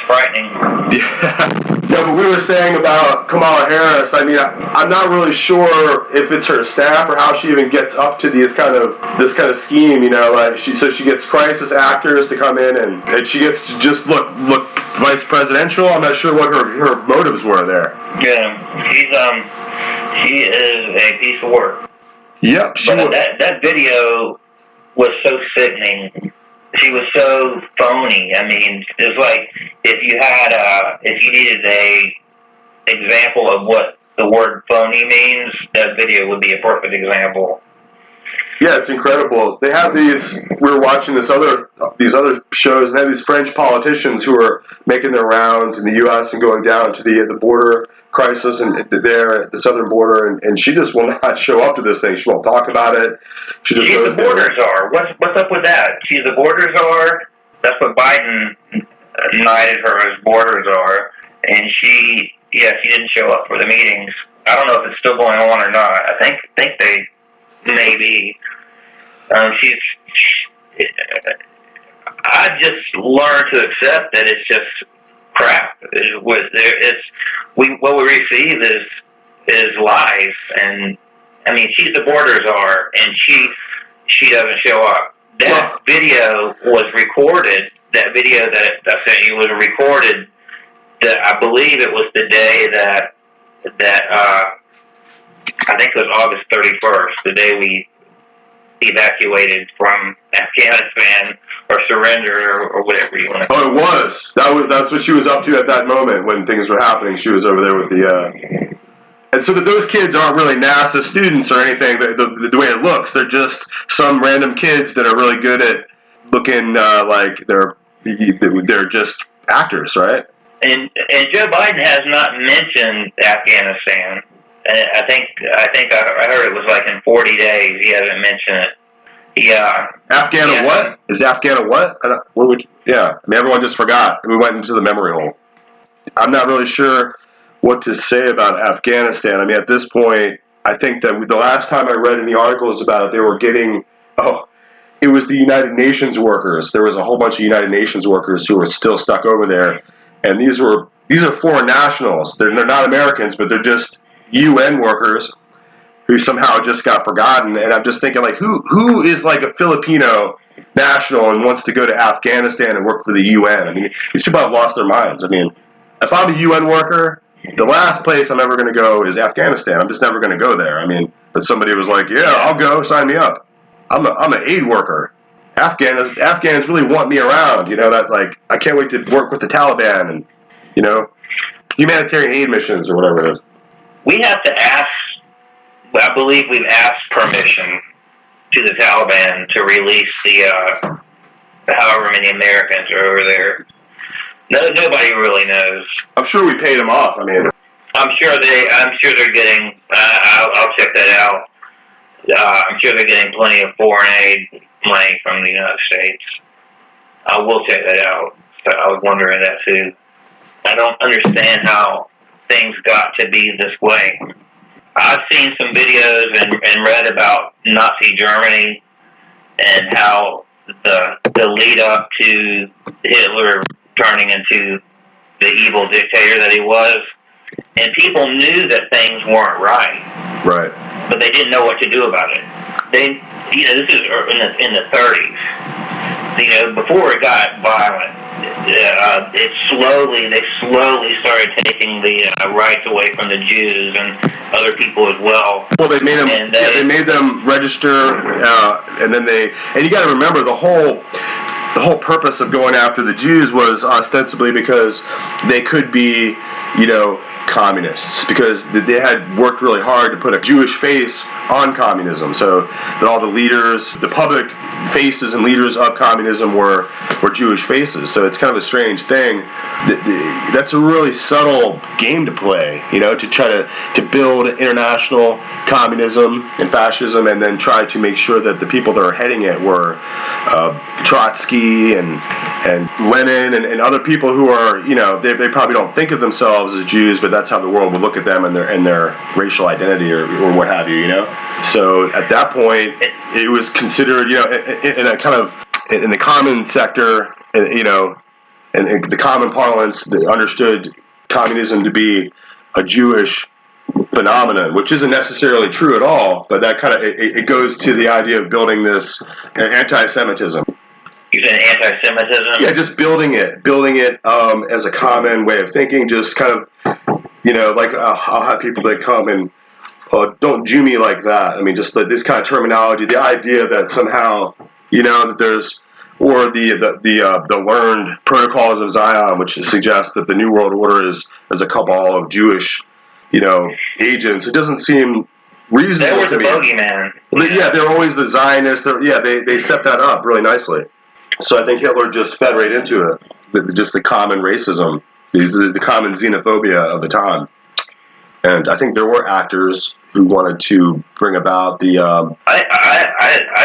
frightening. Yeah, but we were saying about Kamala Harris. I mean, I'm not really sure if it's her staff or how she even gets up to this kind of scheme. You know, like she gets crisis actors to come in and she gets to just look vice presidential. I'm not sure what her motives were there. Yeah, she is a piece of work. Yep, that video was so sickening. She was so phony. I mean, it's like if you needed a example of what the word phony means, that video would be a perfect example. Yeah, it's incredible. They have these. We were watching these other shows, and they have these French politicians who are making their rounds in the U.S. and going down to the border crisis and there at the southern border, and she just will not show up to this thing. She won't talk about it. She's the border czar. What's up with that? She's the border czar. That's what Biden knighted her as border czar, and she didn't show up for the meetings. I don't know if it's still going on or not. I think they maybe. I just learned to accept that it's just crap. What we receive is lies, and I mean she's the border czar, and she doesn't show up. That video was recorded. That video that I sent you was recorded. That I believe it was the day that I think it was August 31st, the day we evacuated from Afghanistan or surrender or whatever you want to call it. Oh, it was. That's what she was up to at that moment when things were happening. She was over there with the... And so that those kids aren't really NASA students or anything, the way it looks. They're just some random kids that are really good at looking like they're just actors, right? And Joe Biden has not mentioned Afghanistan. I think I heard it was like in 40 days he hasn't mentioned it. What? Is Afghan a what? I mean, everyone just forgot. We went into the memory hole. I'm not really sure what to say about Afghanistan. I mean, at this point, I think that the last time I read any articles about it, they were getting, it was the United Nations workers. There was a whole bunch of United Nations workers who were still stuck over there. And these are foreign nationals. They're not Americans, but they're just UN workers who somehow just got forgotten. And I'm just thinking, like, who is like a Filipino national and wants to go to Afghanistan and work for the UN? I mean, these people have lost their minds. I mean, if I'm a UN worker, the last place I'm ever going to go is Afghanistan. I'm just never going to go there. I mean, but somebody was like, yeah, I'll go, sign me up. I'm an aid worker. Afghans really want me around, you know, that, like, I can't wait to work with the Taliban and, you know, humanitarian aid missions or whatever it is. We have to ask, I believe we've asked permission to the Taliban to release the however many Americans are over there. Nobody really knows. I'm sure we paid them off. I mean, I'm sure they're getting. I'll check that out. I'm sure they're getting plenty of foreign aid money from the United States. I will check that out. So I was wondering that too. I don't understand how things got to be this way. I've seen some videos and read about Nazi Germany and how the lead up to Hitler turning into the evil dictator that he was, and people knew that things weren't right. Right. But they didn't know what to do about it. This is in the 30s. You know, before it got violent, they slowly started taking the rights away from the Jews and other people as well. Well, they made them. They made them register, and then and you got to remember the whole purpose of going after the Jews was ostensibly because they could be, you know, communists, because they had worked really hard to put a Jewish face on communism, so that all the leaders, the public faces and leaders of communism were Jewish faces. So it's kind of a strange thing. That's a really subtle game to play, you know, to try to build international communism and fascism, and then try to make sure that the people that are heading it were Trotsky and Lenin and other people who are, you know, they probably don't think of themselves as Jews, but that's how the world would look at them and their racial identity or what have you, you know. So at that point, it was considered, you know, in a kind of in the common sector, you know, and the common parlance they understood communism to be a Jewish phenomenon, which isn't necessarily true at all, but that kind of it goes to the idea of building this anti-Semitism. You said anti-Semitism? Yeah, just building it as a common way of thinking. Just kind of, like I'll have people that come and don't Jew me like that. I mean, just this kind of terminology, the idea that somehow, that there's, or the learned protocols of Zion, which suggests that the New World Order is a cabal of Jewish, agents. It doesn't seem reasonable to me. They were the bogeyman. Yeah, they're always the Zionists. They set that up really nicely. So I think Hitler just fed right into it, just the common racism, the common xenophobia of the time. And I think there were actors who wanted to bring about the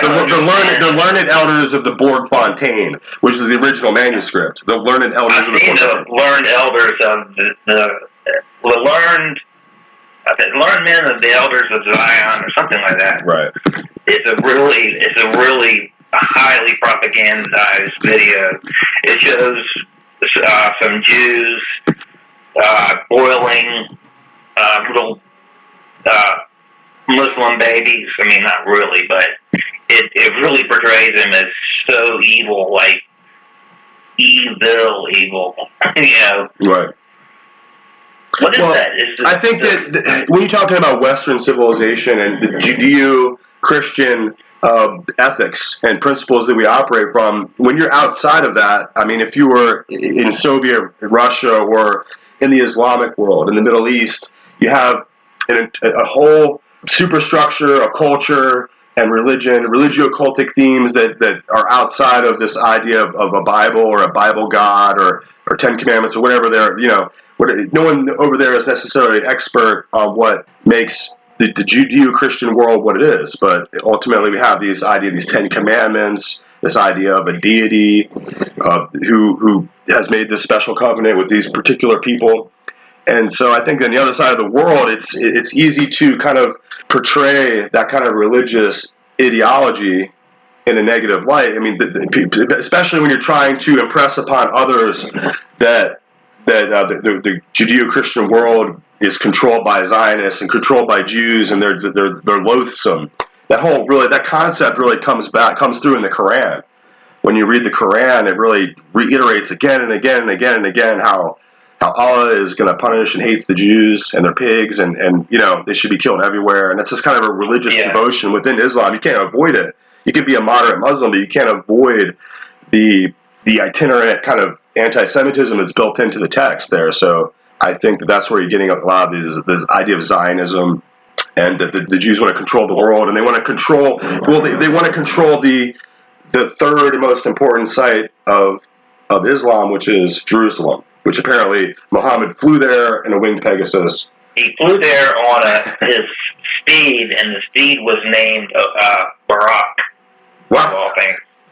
learned elders of the Borg Fontaine, which is the original manuscript. The learned elders of the Borg. Learned elders of the learned men of the elders of Zion, or something like that. Right. It's a really highly propagandized video. It shows some Jews boiling little Muslim babies. I mean, not really, but it really portrays them as so evil, like evil. Right. What is that? I think that when you're talking about Western civilization and the Judeo-Christian ethics and principles that we operate from, when you're outside of that, I mean, if you were in Soviet Russia or in the Islamic world, in the Middle East, you have a whole superstructure of culture and religion, religio-cultic themes that are outside of this idea of a Bible or a Bible God or Ten Commandments or whatever they're, no one over there is necessarily an expert on what makes the Judeo-Christian world what it is, but ultimately we have these Ten Commandments, this idea of a deity who has made this special covenant with these particular people. And so I think on the other side of the world, it's easy to kind of portray that kind of religious ideology in a negative light. I mean, especially when you're trying to impress upon others that the Judeo-Christian world is controlled by Zionists and controlled by Jews, and they're loathsome. That concept really comes through in the Quran. When you read the Quran, it really reiterates again and again and again and again how Allah is going to punish and hates the Jews and their pigs, and they should be killed everywhere. And that's just kind of a religious devotion within Islam. You can't avoid it. You can be a moderate Muslim, but you can't avoid the itinerant kind of anti-Semitism that's built into the text there. So I think that's where you're getting a lot of this idea of Zionism, and that the Jews want to control the world, and they want to control. Well, they want to control the third most important site of Islam, which is Jerusalem, which apparently Muhammad flew there in a winged Pegasus. He flew there on his steed, and the steed was named Barak. Wow,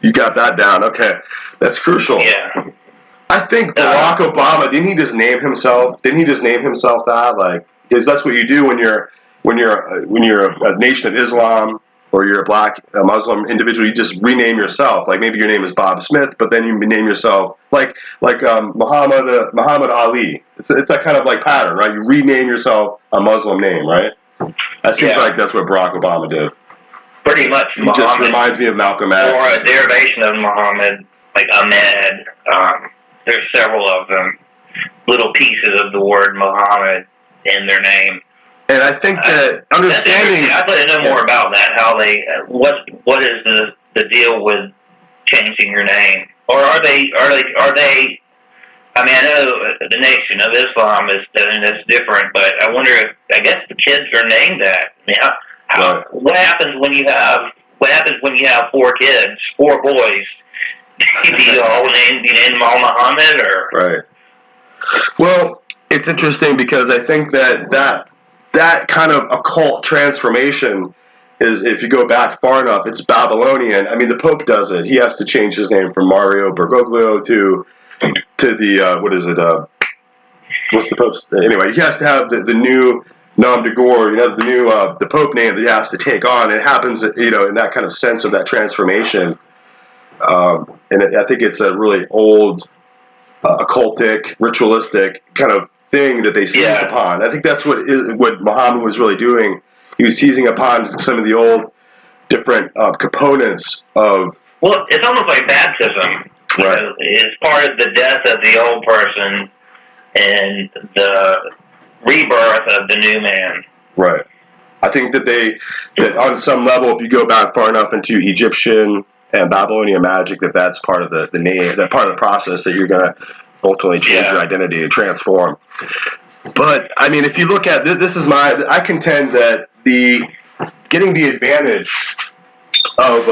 you got that down. Okay, that's crucial. Yeah. I think Barack Obama, didn't he just name himself that? Like, because that's what you do when you're a nation of Islam, or you're a Muslim individual. You just rename yourself. Like, maybe your name is Bob Smith, but then you name yourself like Muhammad Ali. It's that kind of like pattern, right? You rename yourself a Muslim name, right? That seems like that's what Barack Obama did. Pretty much. He just reminds me of Malcolm X. Or a derivation of Muhammad, like Ahmed. There's several of them, little pieces of the word Muhammad in their name. And I think that understanding, I'd like to know more about that. How they, what is the deal with changing your name, or are they? I mean, I know the Nation of Islam is different, but I wonder if, I guess the kids are named that. I mean, what happens when you have 4 kids, 4 boys? Do you all name them all Muhammad, or? Right. Well, it's interesting because I think that kind of occult transformation is, if you go back far enough, it's Babylonian. I mean, the Pope does it. He has to change his name from Mario Bergoglio to the what is it? What's the Pope's? Anyway, he has to have the new nom de gore, the new the Pope name that he has to take on. It happens, in that kind of sense of that transformation. And I think it's a really old occultic, ritualistic kind of thing that they seized upon. I think that's what Muhammad was really doing. He was seizing upon some of the old different components of. Well, it's almost like baptism. Right. It's part of the death of the old person and the rebirth of the new man. Right. I think that on some level, if you go back far enough into Egyptian and Babylonian magic, that's part of the name, that part of the process that you're going to ultimately change your identity and transform. But I mean, if you look at this, I contend that getting the advantage of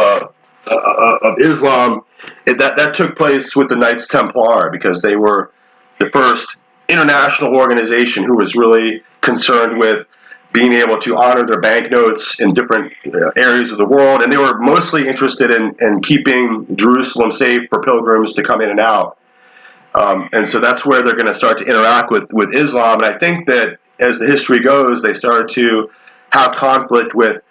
Islam, that took place with the Knights Templar, because they were the first international organization who was really concerned with being able to honor their banknotes in different areas of the world, and they were mostly interested in keeping Jerusalem safe for pilgrims to come in and out. And so that's where they're going to start to interact with Islam. And I think that as the history goes, they started to have conflict with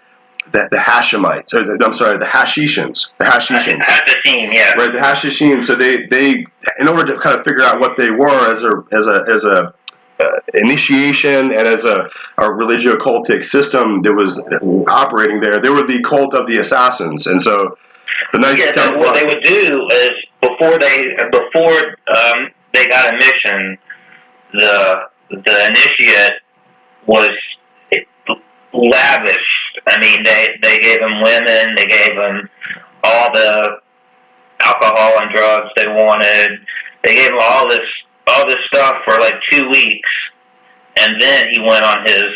the Hashemites, or the Hashishins. The Hashishins. Hashishim, yeah. Right, the Hashishins. So they, in order to kind of figure out what they were as a initiation and as a religio-cultic system that was operating there, they were the cult of the assassins. And so the Knights Templar. What they would do is before they got a mission, the initiate was lavish. I mean, they gave them women, they gave them all the alcohol and drugs they wanted. They gave them all this stuff for like 2 weeks, and then he went on his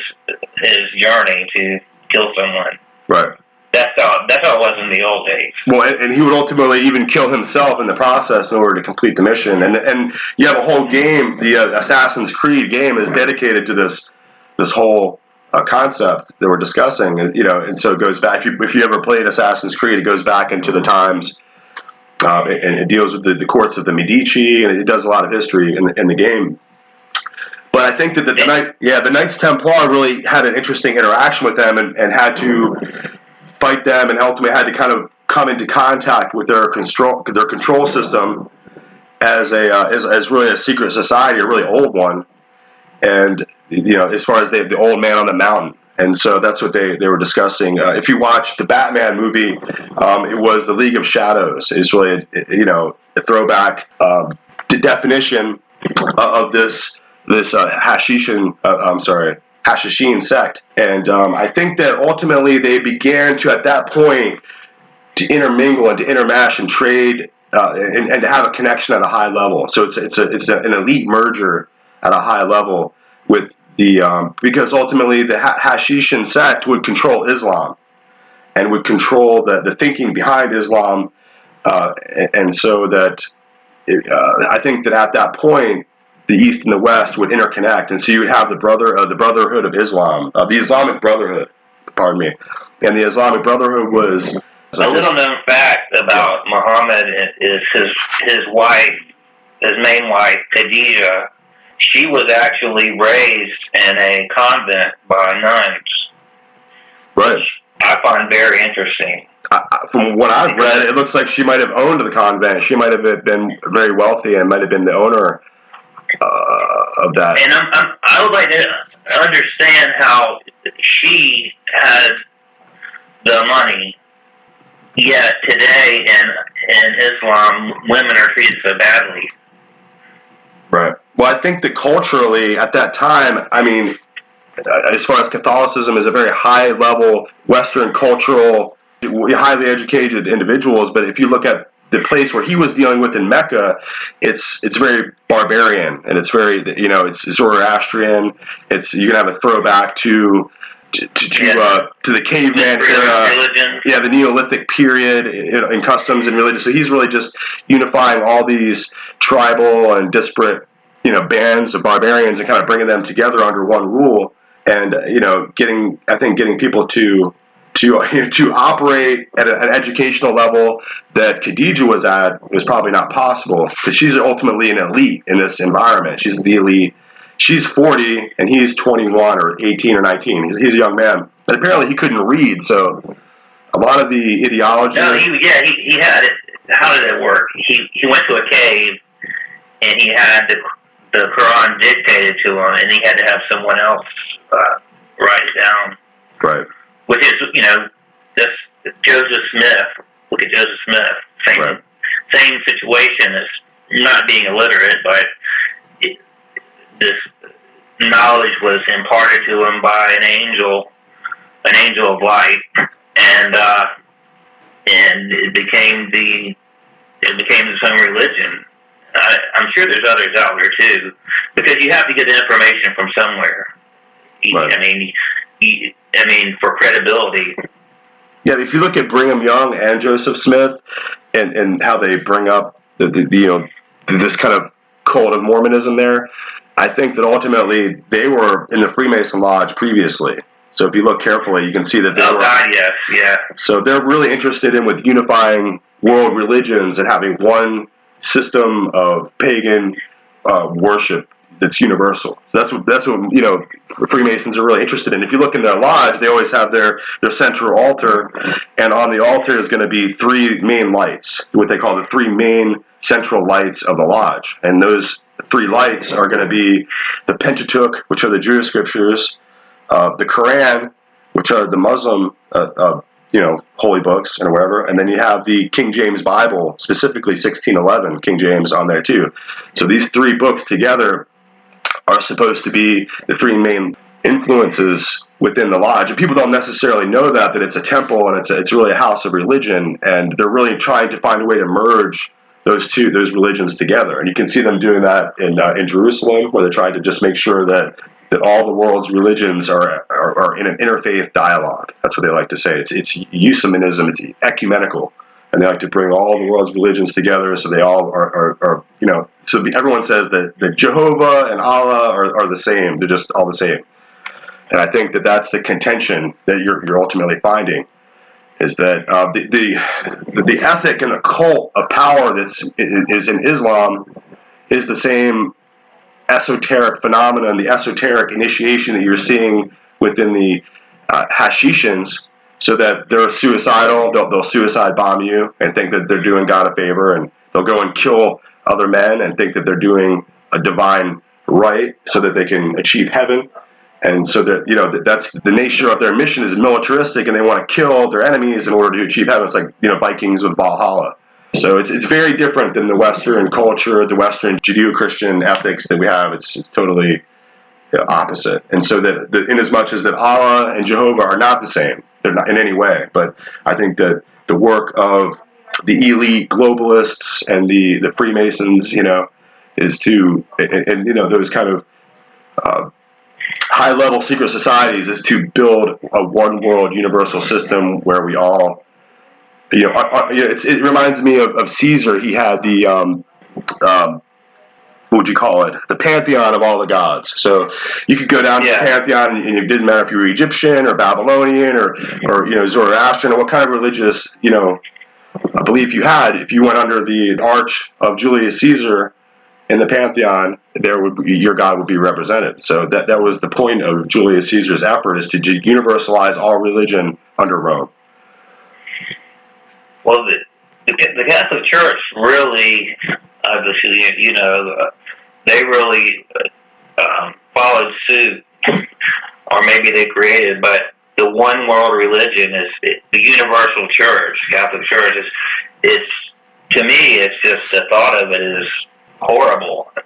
journey to kill someone. Right. That's how it was in the old days. Well, and he would ultimately even kill himself in the process in order to complete the mission. And you have a whole game. The Assassin's Creed game is dedicated to this whole concept that we're discussing. And so it goes back. If you ever played Assassin's Creed, it goes back into the times, and it deals with the courts of the Medici, and it does a lot of history in the game. But I think that the Knights Templar really had an interesting interaction with them, and had to fight them, and ultimately had to kind of come into contact with their control system as really a secret society, a really old one, and as far as the old man on the mountain. And so that's what they were discussing. If you watch the Batman movie, it was the League of Shadows. It's really a throwback definition of this Hashishin sect. And I think that ultimately they began to, at that point, to intermingle and to intermesh and trade and to have a connection at a high level. So it's an elite merger at a high level with because ultimately the Hashishin sect would control Islam and would control the thinking behind Islam, and so that I think that at that point the East and the West would interconnect, and so you would have the Brotherhood of Islam, the Islamic Brotherhood, pardon me, and the Islamic Brotherhood was a little known fact about Muhammad is his wife, his main wife, Khadijah. She was actually raised in a convent by nuns. Right. Which I find very interesting. From what I've read, it looks like she might have owned the convent. She might have been very wealthy and might have been the owner of that. And I would like to understand how she had the money, yet today in Islam, women are treated so badly. Right. Well, I think that culturally, at that time, I mean, as far as Catholicism is a very high-level Western cultural, highly educated individuals, but if you look at the place where he was dealing with in Mecca, it's very barbarian, and it's very, it's Zoroastrian. You're gonna have a throwback to the caveman era, the Neolithic period in customs and religion. So he's really just unifying all these tribal and disparate, bands of barbarians and kind of bringing them together under one rule, and getting people to operate at an educational level that Khadijah was at is probably not possible, because she's ultimately an elite in this environment. She's the elite. She's 40 and he's 21 or 18 or 19. He's a young man, but apparently he couldn't read. So a lot of the ideology. No, he had it. How did it work? He went to a cave and he had the Quran dictated to him, and he had to have someone else write it down. Right. Which is, just Joseph Smith. Look at Joseph Smith. Same situation as not being illiterate, but this knowledge was imparted to him by an angel of light, and it became his own religion. I'm sure there's others out there too, because you have to get the information from somewhere. Right. I mean, for credibility. Yeah, if you look at Brigham Young and Joseph Smith, and how they bring up this kind of cult of Mormonism there, I think that ultimately they were in the Freemason Lodge previously. So if you look carefully, you can see that they were. God, yes, yeah. So they're really interested in with unifying world religions and having one system of pagan worship that's universal. So that's what Freemasons are really interested in. If you look in their lodge, they always have their central altar, and on the altar is going to be three main lights, what they call the three main central lights of the lodge. And those three lights are going to be the Pentateuch, which are the Jewish scriptures, the Quran, which are the Muslim holy books and whatever, and then you have the King James Bible, specifically 1611 King James on there too. So these three books together are supposed to be the three main influences within the lodge. And people don't necessarily know that it's a temple and it's really a house of religion, and they're really trying to find a way to merge those religions together. And you can see them doing that in Jerusalem, where they're trying to just make sure that all the world's religions are in an interfaith dialogue. That's what they like to say. It's ecumenism, it's ecumenical. And they like to bring all the world's religions together, so they all are so everyone says that Jehovah and Allah are the same. They're just all the same. And I think that that's the contention that you're ultimately finding, is that the ethic and the cult of power is in Islam is the same esoteric phenomenon, the esoteric initiation that you're seeing within the Hashishans, so that they're suicidal, they'll suicide bomb you and think that they're doing God a favor, and they'll go and kill other men and think that they're doing a divine right so that they can achieve heaven. And so that that's the nature of their mission is militaristic, and they want to kill their enemies in order to achieve heaven. It's like Vikings with Valhalla. So it's very different than the Western culture, the Western Judeo-Christian ethics that we have. It's totally opposite. And so that in as much as that Allah and Jehovah are not the same, they're not in any way. But I think that the work of the elite globalists and the Freemasons, is to, and those kind of high-level secret societies, is to build a one-world universal system where we all. It reminds me of Caesar. He had the what would you call it? The pantheon of all the gods. So you could go down to the pantheon, and it didn't matter if you were Egyptian or Babylonian or Zoroastrian or what kind of religious belief you had. If you went under the arch of Julius Caesar in the pantheon, your god would be represented. So that was the point of Julius Caesar's effort, is to universalize all religion under Rome. Well, the Catholic Church really, they really followed suit, or maybe they created, but the one world religion is the universal church. Catholic Church is to me, it's just the thought of it is horrible. I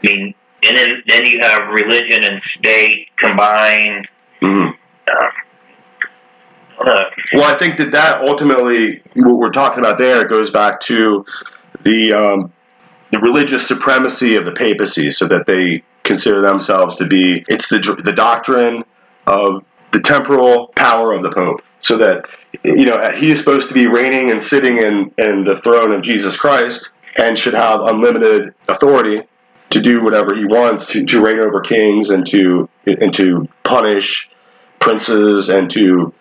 mean, and then you have religion and state combined. Mm-hmm. Well, I think that ultimately, what we're talking about there goes back to the religious supremacy of the papacy, so that they consider themselves to be, it's the doctrine of the temporal power of the Pope, so that he is supposed to be reigning and sitting in the throne of Jesus Christ, and should have unlimited authority to do whatever he wants, to reign over kings and to punish princes, and to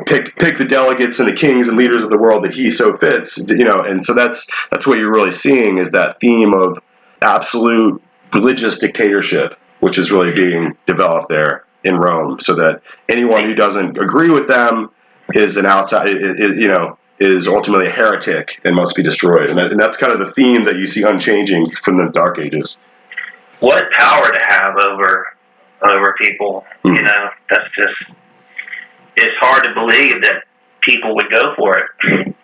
pick the delegates and the kings and leaders of the world that he so fits, and so that's what you're really seeing, is that theme of absolute religious dictatorship, which is really being developed there in Rome, so that anyone who doesn't agree with them is an outside, is is ultimately a heretic and must be destroyed. And that's kind of the theme that you see unchanging from the Dark Ages. What power to have over people, you know, that's just, it's hard to believe that people would go for it.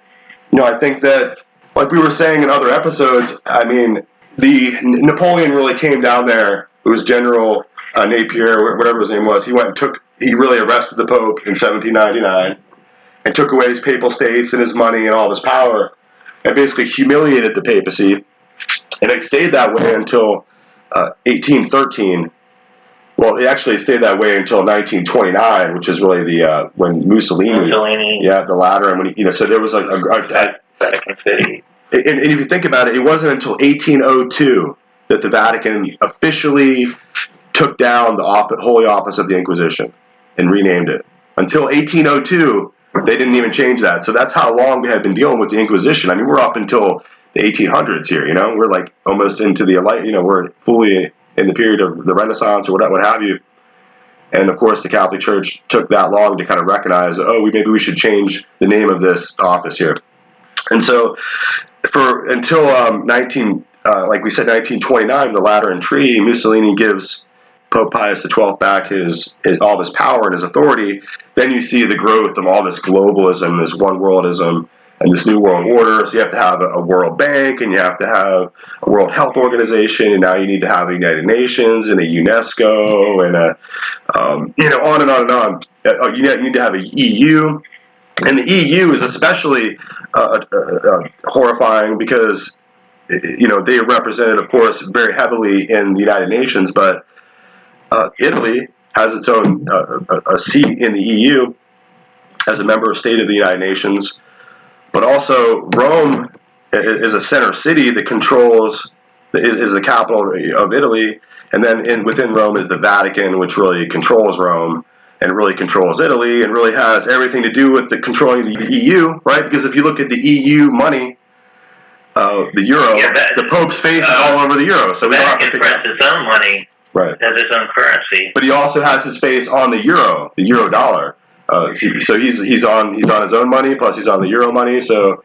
I think that, like we were saying in other episodes, I mean, Napoleon really came down there. It was General Napier, whatever his name was. He really arrested the Pope in 1799 and took away his papal states and his money and all of his power and basically humiliated the papacy. And it stayed that way until 1813. Well, it actually stayed that way until 1929, which is really the when Mussolini, the Lateran, when so there was Vatican City. And if you think about it, it wasn't until 1802 that the Vatican officially took down the Holy Office of the Inquisition and renamed it. Until 1802, they didn't even change that. So that's how long we had been dealing with the Inquisition. I mean, we're up until the 1800s here. We're like almost into the we're fully in the period of the Renaissance or what have you. And of course, the Catholic Church took that long to kind of recognize, maybe we should change the name of this office here. And so, until like we said, 1929, the Lateran Treaty, Mussolini gives Pope Pius XII back all of his power and his authority. Then you see the growth of all this globalism, this one worldism, and this new world order. So you have to have a World Bank, and you have to have a World Health Organization, and now you need to have a United Nations and a UNESCO, and on and on and on. You need to have a EU, and the EU is especially horrifying because they are represented, of course, very heavily in the United Nations, but Italy has its own a seat in the EU as a member of state of the United Nations. But also, Rome is a center city that is the capital of Italy, and then within Rome is the Vatican, which really controls Rome and really controls Italy, and really has everything to do with controlling the EU, right? Because if you look at the EU money, the euro, the Pope's face is all over the euro. So we don't have to press its own money, right? Has its own currency, but he also has his face on the euro dollar. So he's on his own money, plus he's on the euro money. So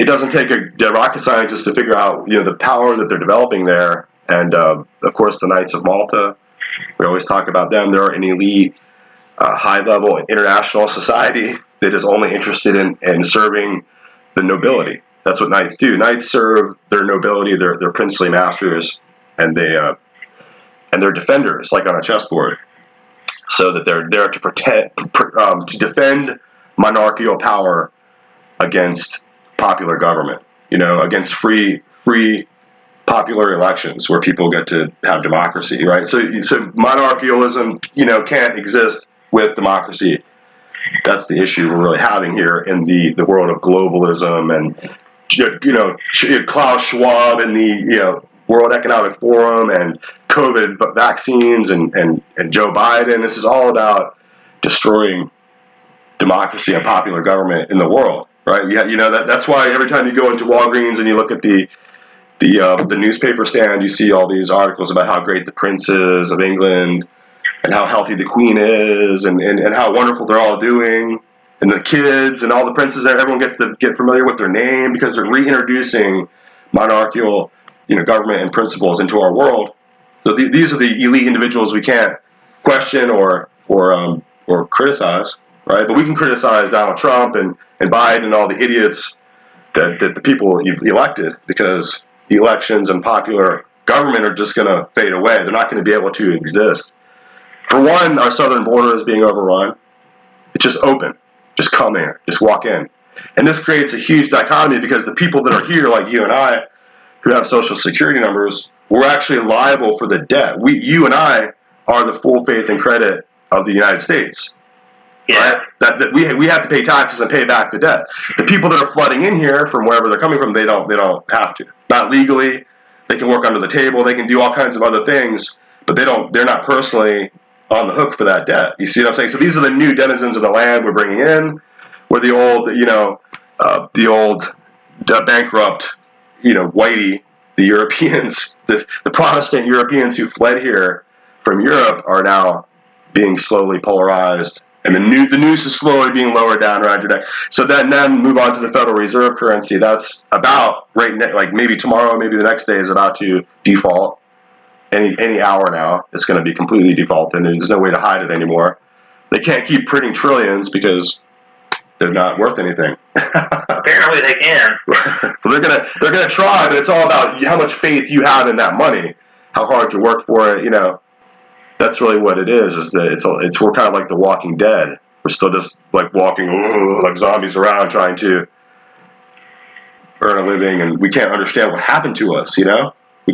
it doesn't take a rocket scientist to figure out the power that they're developing there. And of course, the Knights of Malta. We always talk about them. They're an elite, high-level international society that is only interested in serving the nobility. That's what knights do. Knights serve their nobility, their princely masters, and they're defenders, like on a chessboard. So that they're there to defend monarchical power against popular government, against free popular elections where people get to have democracy, right? So monarchialism, can't exist with democracy. That's the issue we're really having here in the world of globalism and, Klaus Schwab and the, World Economic Forum and COVID vaccines and Joe Biden. This is all about destroying democracy and popular government in the world, right? That's why every time you go into Walgreens and you look at the newspaper stand, you see all these articles about how great the Prince is of England and how healthy the Queen is and how wonderful they're all doing. And the kids and all the princes there, everyone gets to get familiar with their name because they're reintroducing monarchical government and principles into our world. So these are the elite individuals we can't question or criticize, right? But we can criticize Donald Trump and Biden and all the idiots that the people elected, because the elections and popular government are just going to fade away. They're not going to be able to exist. For one, our southern border is being overrun. It's just open. Just come here. Just walk in. And this creates a huge dichotomy because the people that are here, like you and I, who have social security numbers, we're actually liable for the debt. You and I are the full faith and credit of the United States. Yeah. Right? That we have to pay taxes and pay back the debt. The people that are flooding in here from wherever they're coming from, they don't have to. Not legally. They can work under the table. They can do all kinds of other things, but they're not personally on the hook for that debt. You see what I'm saying? So these are the new denizens of the land we're bringing in. Where the old bankrupt, whitey, the Europeans, the Protestant Europeans who fled here from Europe are now being slowly polarized And the noose is slowly being lowered down around your neck. So then move on to the Federal Reserve currency. That's about like maybe tomorrow, maybe the next day is about to default. Any hour now, it's going to be completely default, and there's no way to hide it anymore. They can't keep printing trillions because they're not worth anything. Apparently, they can. Well, they're gonna try, but it's all about how much faith you have in that money, how hard you work for it. That's really what it is. Is that we're kind of like the Walking Dead. We're still just like walking like zombies around trying to earn a living, and we can't understand what happened to us. We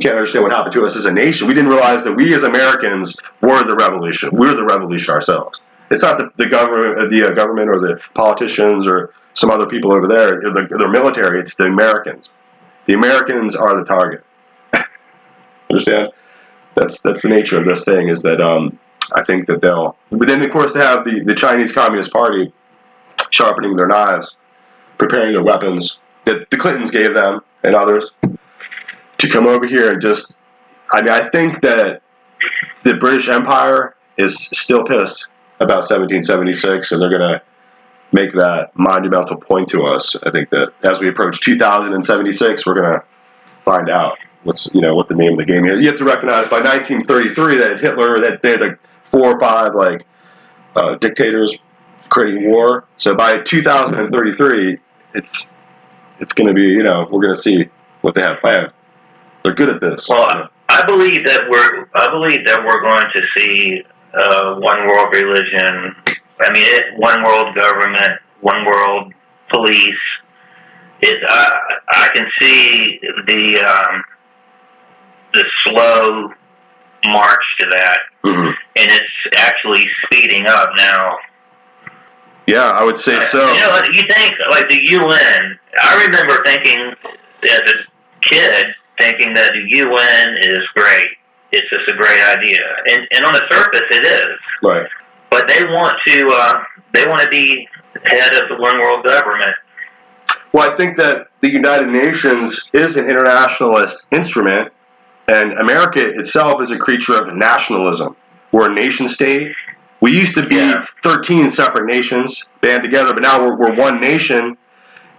can't understand what happened to us as a nation. We didn't realize that we as Americans were the revolution. We're the revolution ourselves. It's not the government or the politicians or some other people over there. They're military. It's the Americans. The Americans are the target. Understand? That's the nature of this thing. Is that I think that they'll. But then of course they have the Chinese Communist Party sharpening their knives, preparing their weapons that the Clintons gave them and others to come over here and just. I think that the British Empire is still pissed about 1776, and they're going to make that monumental point to us. I think that as we approach 2076, we're going to find out what the name of the game is. You have to recognize by 1933 that Hitler, that they had like 4 or 5 dictators creating war. So by 2033, it's going to be we're going to see what they have planned. They're good at this. Well, I believe that we're going to see one world religion. One world government, one world police. I can see the slow march to that, and it's actually speeding up now. Yeah, I would say so. You think like the UN? I remember thinking as a kid that the UN is great. It's just a great idea, and on the surface it is. Right. But they want to be head of the one world government. Well, I think that the United Nations is an internationalist instrument, and America itself is a creature of nationalism. We're a nation state. We used to be 13 separate nations band together, but now we're one nation.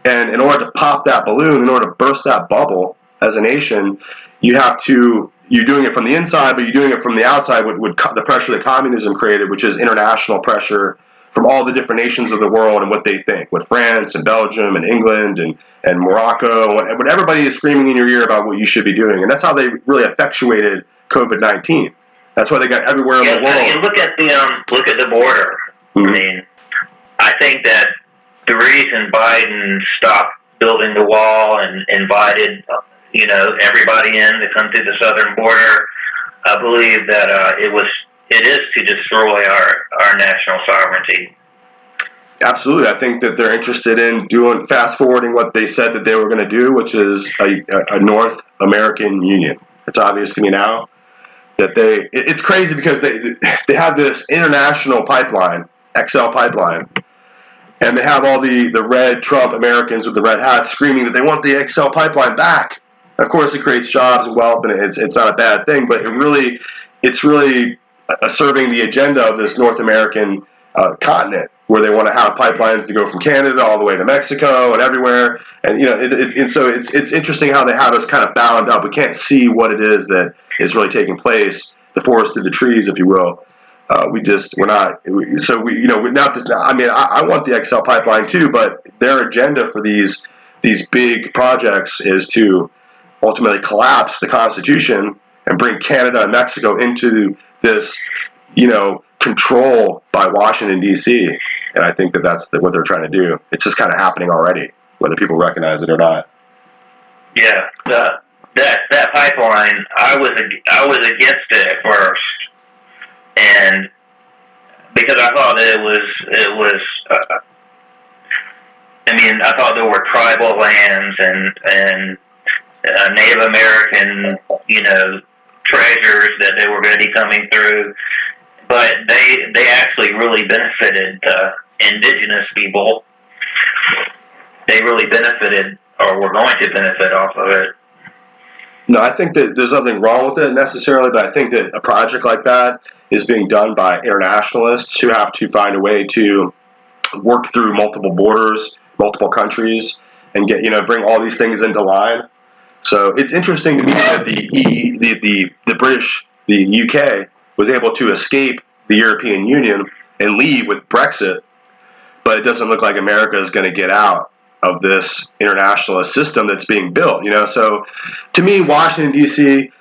And in order to pop that balloon, in order to burst that bubble as a nation, you're doing it from the inside, but you're doing it from the outside with the pressure that communism created, which is international pressure from all the different nations of the world and what they think, with France and Belgium and England and Morocco, and when everybody is screaming in your ear about what you should be doing. And that's how they really effectuated COVID-19. That's why they got everywhere in the world. And look at the border. Mm-hmm. I think that the reason Biden stopped building the wall and invited everybody in to come through the southern border, I believe that it is to destroy our national sovereignty. Absolutely. I think that they're interested in fast forwarding what they said that they were going to do, which is a North American Union. It's obvious to me now that it's crazy because they have this international pipeline, XL pipeline, and they have all the red Trump Americans with the red hats screaming that they want the XL pipeline back. Of course, it creates jobs and wealth, and it's not a bad thing, but it's really serving the agenda of this North American continent, where they want to have pipelines to go from Canada all the way to Mexico and everywhere. And so it's interesting how they have us kind of bound up. We can't see what it is that is really taking place, the forest through the trees, if you will. We're not. Not this. I want the XL pipeline too, but their agenda for these big projects is to ultimately collapse the Constitution and bring Canada and Mexico into this, control by Washington, D.C. And I think that that's what they're trying to do. It's just kind of happening already, whether people recognize it or not. Yeah, that pipeline, I was against it at first, and because I thought that it was. I thought there were tribal lands and Native American, treasures that they were going to be coming through, but they actually really benefited indigenous people. They really benefited, or were going to benefit off of it. No, I think that there's nothing wrong with it necessarily, but I think that a project like that is being done by internationalists who have to find a way to work through multiple borders, multiple countries, and bring all these things into line. So it's interesting to me that the British, the UK, was able to escape the European Union and leave with Brexit, but it doesn't look like America is going to get out of this internationalist system that's being built. So to me, Washington D.C.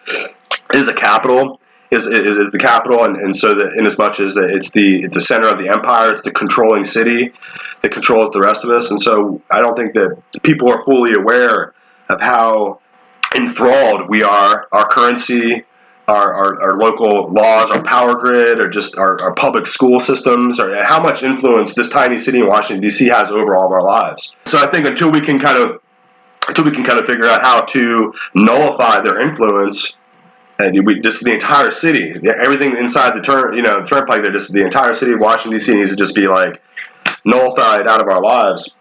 is a capital. Is the capital, and so that inasmuch as that it's the center of the empire, it's the controlling city that controls the rest of us, and so I don't think that people are fully aware of how enthralled we are. Our currency, our local laws, our power grid, or just our public school systems, or how much influence this tiny city in Washington D.C. has over all of our lives. So I think until we can kind of figure out how to nullify their influence. And just the entire city, everything inside the turnpike there, just the entire city of Washington D.C. needs to just be like nullified out of our lives,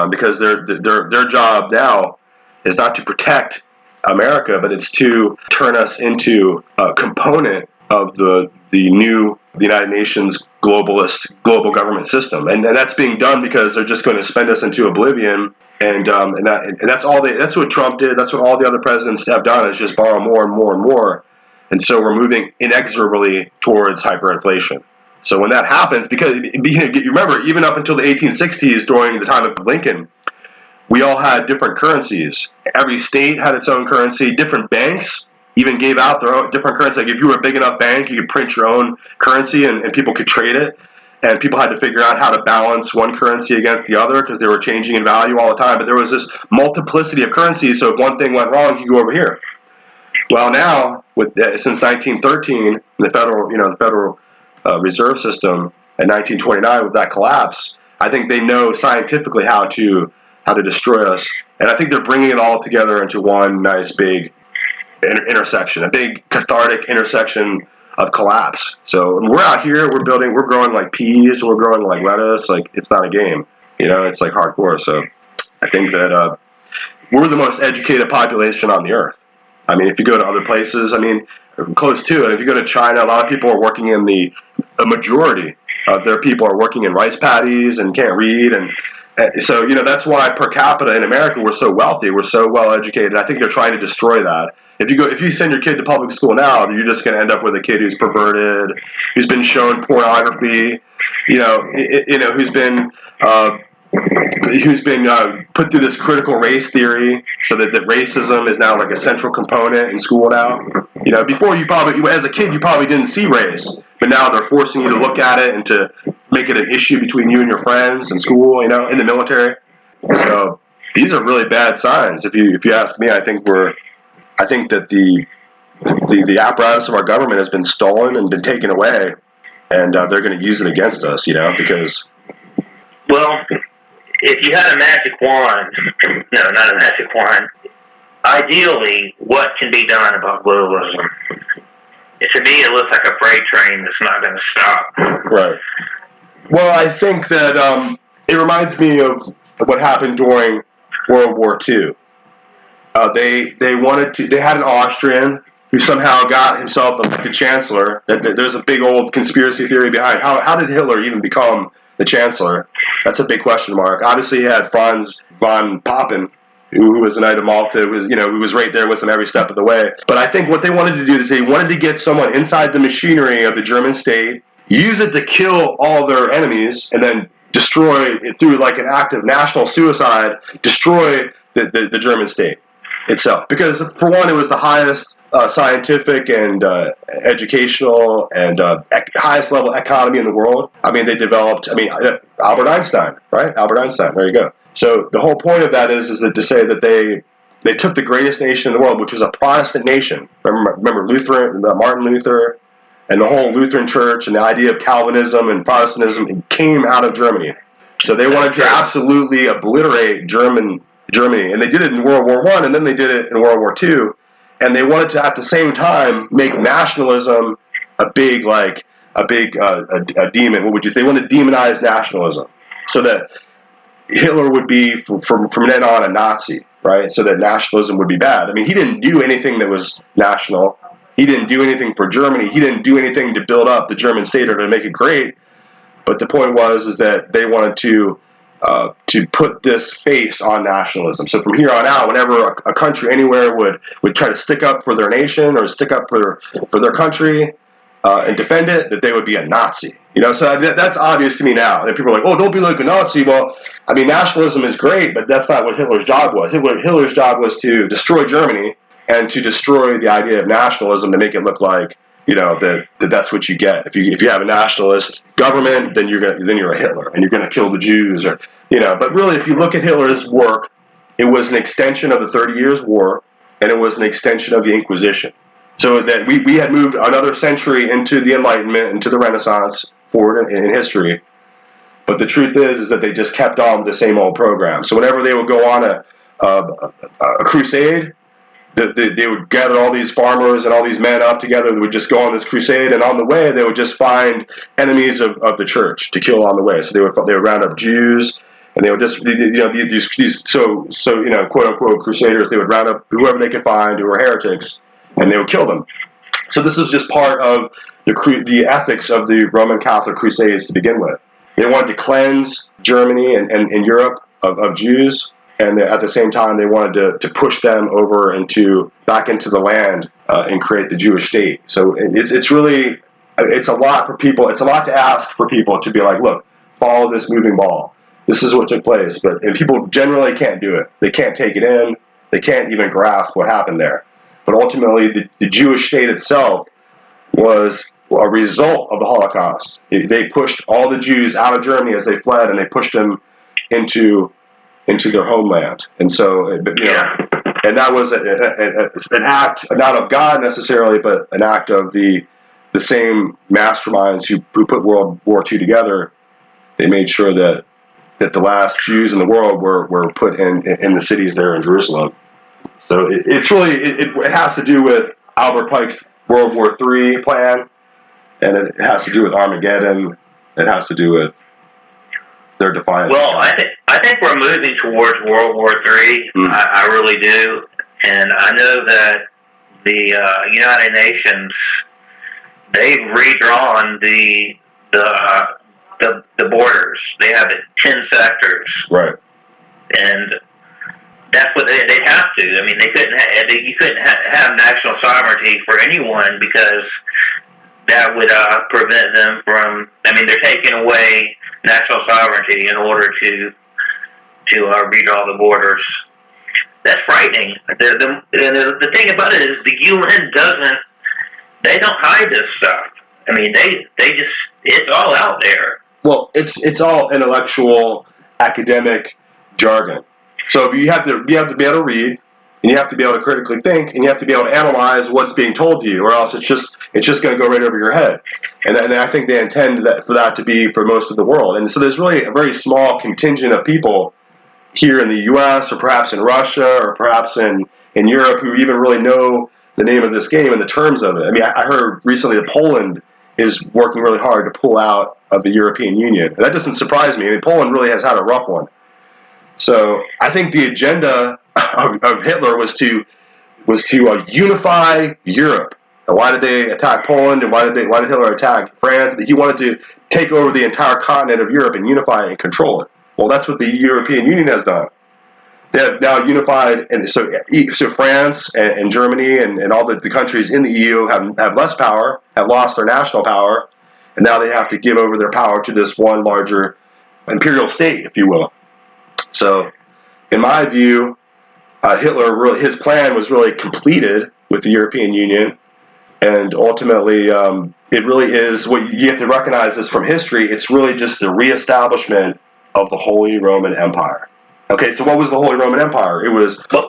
because their job now is not to protect America, but it's to turn us into a component of the United Nations globalist global government system, and that's being done because they're just going to spend us into oblivion. And that's all that's what Trump did. That's what all the other presidents have done, is just borrow more and more and more. And so we're moving inexorably towards hyperinflation. So when that happens, because you remember, even up until the 1860s, during the time of Lincoln, we all had different currencies. Every state had its own currency. Different banks even gave out their own different currency. Like if you were a big enough bank, you could print your own currency and people could trade it. And people had to figure out how to balance one currency against the other because they were changing in value all the time. But there was this multiplicity of currencies, so if one thing went wrong, you could go over here. Well, now, since 1913, the Federal Reserve System, in 1929, with that collapse, I think they know scientifically how to destroy us. And I think they're bringing it all together into one nice big intersection, a big cathartic intersection of collapse. So we're out here, we're growing like peas, we're growing like lettuce. Like, it's not a game, it's like hardcore. So I think that we're the most educated population on the earth. I mean, if you go to other places, close to it, if you go to China, a lot of people are working a majority of their people are working in rice paddies and can't read. And so, that's why per capita in America, we're so wealthy, we're so well educated. I think they're trying to destroy that. If you send your kid to public school now, you're just going to end up with a kid who's perverted, who's been shown pornography, who's been put through this critical race theory, so that racism is now like a central component in school now. Before as a kid, you probably didn't see race, but now they're forcing you to look at it and to make it an issue between you and your friends in school, in the military. So these are really bad signs. If you ask me, I think that the apparatus of our government has been stolen and been taken away, and they're going to use it against us, because... Well, if you had a magic wand, no, not a magic wand, ideally, what can be done about globalism? To me, it looks like a freight train that's not going to stop. Right. Well, I think that it reminds me of what happened during World War II. They had an Austrian who somehow got himself elected chancellor. There's a big old conspiracy theory behind how did Hitler even become the chancellor? That's a big question mark. Obviously, he had Franz von Papen, who was a Knight of Malta, who was right there with him every step of the way. But I think what they wanted to do is they wanted to get someone inside the machinery of the German state, use it to kill all their enemies, and then destroy it through like an act of national suicide, destroy the German state itself. Because for one, it was the highest scientific and educational and highest level economy in the world. They developed, Albert Einstein, right? Albert Einstein, there you go. So the whole point of that is that to say that they took the greatest nation in the world, which was a Protestant nation. Remember Martin Luther, and the whole Lutheran Church, and the idea of Calvinism and Protestantism came out of Germany. So they wanted to absolutely obliterate Germany, and they did it in World War I, and then they did it in World War II, and they wanted to at the same time make nationalism a big demon. What would you say? They wanted to demonize nationalism, so that Hitler would be from then on a Nazi, right? So that nationalism would be bad. He didn't do anything that was national. He didn't do anything for Germany. He didn't do anything to build up the German state or to make it great. But the point is that they wanted to put this face on nationalism. So from here on out, whenever a country anywhere would try to stick up for their nation or stick up for their country and defend it, that they would be a Nazi. So that's obvious to me now. And people are like, oh, don't be like a Nazi. Well, I mean, nationalism is great, but that's not what Hitler's job was. Hitler's job was to destroy Germany and to destroy the idea of nationalism to make it look like, that's what you get. If you have a nationalist government, then you're a Hitler and you're gonna kill the Jews, or But really, if you look at Hitler's work, it was an extension of the 30 Years' War, and it was an extension of the Inquisition. So that we had moved another century into the Enlightenment, into the Renaissance, forward in history. But the truth is that they just kept on with the same old program. So whenever they would go on a crusade, they would gather all these farmers and all these men up together. They would just go on this crusade, and on the way they would just find enemies of the church to kill on the way. So they would round up Jews, and they would just these quote unquote crusaders. They would round up whoever they could find who were heretics, and they would kill them. So this is just part of the ethics of the Roman Catholic Crusades to begin with. They wanted to cleanse Germany and Europe of Jews. And at the same time, they wanted to push them over back into the land and create the Jewish state. So it's a lot for people. It's a lot to ask for people to be like, look, follow this moving ball. This is what took place. And people generally can't do it. They can't take it in. They can't even grasp what happened there. But ultimately, the Jewish state itself was a result of the Holocaust. They pushed all the Jews out of Germany as they fled, and they pushed them into their homeland. And so, and that was an act, not of God necessarily, but an act of the same masterminds who put World War II together. They made sure that the last Jews in the world were put in the cities there in Jerusalem. So it has to do with Albert Pike's World War III plan, and it has to do with Armageddon. It has to do with their defiance. Well, I think we're moving towards World War III. I really do, and I know that the United Nations, they've redrawn the borders. They have 10 sectors, right? And that's what they have to. I mean, you couldn't have national sovereignty for anyone, because that would prevent them from. I mean, they're taking away national sovereignty in order to redraw the borders. That's frightening. The thing about it is the UN they don't hide this stuff. I mean, they just, it's all out there. Well, it's all intellectual, academic jargon. So you have to be able to read, and you have to be able to critically think, and you have to be able to analyze what's being told to you, or else it's just going to go right over your head. And I think they intend for that to be for most of the world. And so there's really a very small contingent of people here in the U.S. or perhaps in Russia or perhaps in Europe who even really know the name of this game and the terms of it. I mean, I heard recently that Poland is working really hard to pull out of the European Union. And that doesn't surprise me. I mean, Poland really has had a rough one. So I think the agenda of Hitler was to unify Europe. And why did they attack Poland, and why did Hitler attack France? He wanted to take over the entire continent of Europe and unify it and control it. Well, that's what the European Union has done. They have now unified, and so France and Germany and all the countries in the EU have less power, have lost their national power, and now they have to give over their power to this one larger imperial state, if you will. So, in my view, his plan was really completed with the European Union, and ultimately, it really is what you have to recognize this from history. It's really just the reestablishment of the Holy Roman Empire. Okay, so what was the Holy Roman Empire? It was I